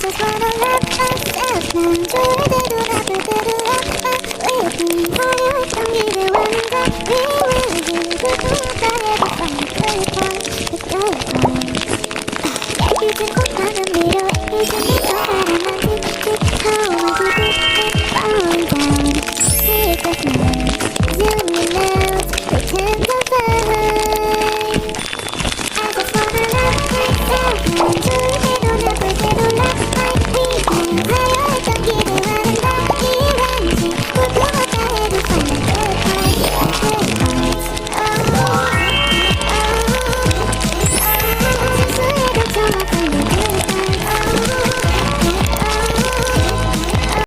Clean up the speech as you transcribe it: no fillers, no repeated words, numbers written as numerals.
just wanna love myself. 난 좋은데도 나쁘대로 waiting for you. 경기를 원한다. We will be good. 나에게 뻔히 끌리던 그